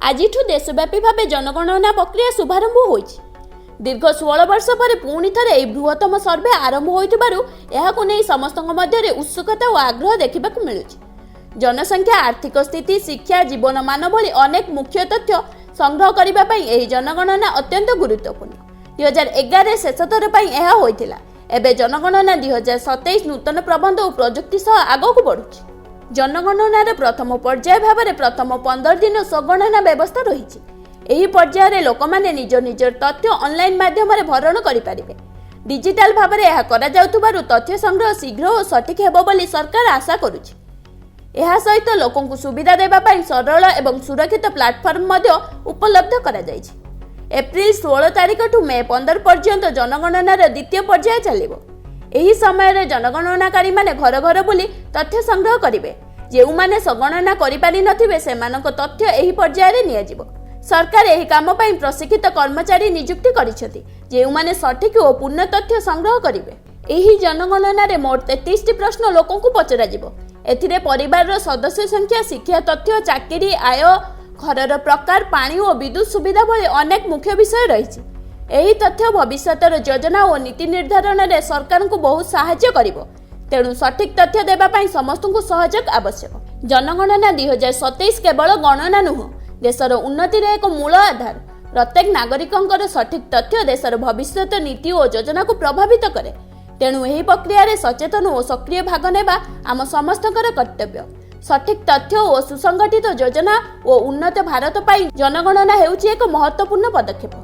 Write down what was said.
ଆଜିଠୁ ଦେଶବ୍ୟାପୀ ଭାବେ ଜନଗଣନା ପ୍ରକ୍ରିୟା ଶୁଭାରମ୍ଭ ହୋଇଛି। ଦୀର୍ଘ 16 ବର୍ଷ ପରେ ପୁଣି ଥରେ ଏହି ବୃହତ୍ତମ ସର୍ଭେ ଆରମ୍ଭ ହୋଇଥିବାରୁ ଏହାକୁ ନେଇ ସମସ୍ତଙ୍କ ମଧ୍ୟରେ ଉତ୍ସୁକତା ଓ ଆଗ୍ରହ ଦେଖିବାକୁ ମିଳୁଛି। ଜନସଂଖ୍ୟା, ଆର୍ଥିକ ସ୍ଥିତି, ଶିକ୍ଷା, ଜୀବନମାନ ଭଳି ଅନେକ ମୁଖ୍ୟ ତଥ୍ୟ ସଂଗ୍ରହ କରିବା ପାଇଁ ଏହି ଜନଗଣନା ଅତ୍ୟନ୍ତ ଗୁରୁତ୍ୱପୂର୍ଣ୍ଣ। 2011ରେ ଶେଷ ଥର ପାଇଁ ଏହା ହୋଇଥିଲା। ଏବେ ଜନଗଣନା 2027 ନୂତନ ପ୍ରବନ୍ଧ ଓ ପ୍ରଯୁକ୍ତି ସହ ଆଗକୁ ବଢୁଛି। ଜନଗଣନାର ପ୍ରଥମ ପର୍ଯ୍ୟାୟ ଭାବରେ ପ୍ରଥମ 15 ଦିନ ସ୍ୱଗଣନା ବ୍ୟବସ୍ଥା ରହିଛି। ଏହି ପର୍ଯ୍ୟାୟରେ ଲୋକମାନେ ନିଜ ନିଜର ତଥ୍ୟ ଅନଲାଇନ୍ ମାଧ୍ୟମରେ ଭରଣ କରିପାରିବେ। ଡିଜିଟାଲ ଭାବରେ ଏହା କରାଯାଉଥିବାରୁ ତଥ୍ୟ ସଂଗ୍ରହ ଶୀଘ୍ର ଓ ସଠିକ୍ ହେବ ବୋଲି ସରକାର ଆଶା କରୁଛି। ଏହା ସହିତ ଲୋକଙ୍କୁ ସୁବିଧା ଦେବା ପାଇଁ ସରଳ ଏବଂ ସୁରକ୍ଷିତ ପ୍ଲାଟଫର୍ମ ମଧ୍ୟ ଉପଲବ୍ଧ କରାଯାଇଛି। ଏପ୍ରିଲ 16 ତାରିଖଠୁ ମେ 15 ପର୍ଯ୍ୟନ୍ତ ଜନଗଣନାର ଦ୍ୱିତୀୟ ପର୍ଯ୍ୟାୟ ଚାଲିବ। ଏହି ସମୟରେ ଜନଗଣନାକାରୀମାନେ ଘର ଘର ବୁଲି ତଥ୍ୟ ସଂଗ୍ରହ କରିବେ। ଯେଉଁମାନେ ସ୍ୱଗଣନା କରିପାରିନଥିବେ ସେମାନଙ୍କ ତଥ୍ୟ ଏହି ପର୍ଯ୍ୟାୟରେ ନିଆଯିବ। ସରକାର ଏହି କାମ ପାଇଁ ପ୍ରଶିକ୍ଷିତ କର୍ମଚାରୀ ନିଯୁକ୍ତି କରିଛନ୍ତି, ଯେଉଁମାନେ ସଠିକ୍ ଓ ପୂର୍ଣ୍ଣ ତଥ୍ୟ ସଂଗ୍ରହ କରିବେ। ଏହି ଜନଗଣନାରେ ମୋଟ 33ଟି ପ୍ରଶ୍ନ ଲୋକଙ୍କୁ ପଚରାଯିବ। ଏଥିରେ ପରିବାରର ସଦସ୍ୟ ସଂଖ୍ୟା, ଶିକ୍ଷା ତଥ୍ୟ, ଚାକିରି, ଆୟ, ଘରର ପ୍ରକାର, ପାଣି ଓ ବିଦ୍ୟୁତ୍ ସୁବିଧା ଭଳି ଅନେକ ମୁଖ୍ୟ ବିଷୟ ରହିଛି। ଏହି ତଥ୍ୟ ଭବିଷ୍ୟତର ଯୋଜନା ଓ ନୀତି ନିର୍ଦ୍ଧାରଣରେ ସରକାରଙ୍କୁ ବହୁତ ସାହାଯ୍ୟ କରିବ। ତେଣୁ ସଠିକ୍ ତଥ୍ୟ ଦେବା ପାଇଁ ସମସ୍ତଙ୍କୁ ସହଯୋଗ ଆବଶ୍ୟକ। ଜନଗଣନା 2027 କେବଳ ଗଣନା ନୁହେଁ, ଦେଶର ଉନ୍ନତିର ଏକ ମୂଳ ଆଧାର। ପ୍ରତ୍ୟେକ ନାଗରିକଙ୍କର ସଠିକ୍ ତଥ୍ୟ ଦେଶର ଭବିଷ୍ୟତ ନୀତି ଓ ଯୋଜନାକୁ ପ୍ରଭାବିତ କରେ। ତେଣୁ ଏହି ପ୍ରକ୍ରିୟାରେ ସଚେତନ ଓ ସକ୍ରିୟ ଭାଗ ନେବା ଆମ ସମସ୍ତଙ୍କର କର୍ତ୍ତବ୍ୟ। ସଠିକ୍ ତଥ୍ୟ ଓ ସୁସଂଗଠିତ ଯୋଜନା ଓ ଉନ୍ନତ ଭାରତ ପାଇଁ ଜନଗଣନା ହେଉଛି ଏକ ମହତ୍ତ୍ୱପୂର୍ଣ୍ଣ ପଦକ୍ଷେପ।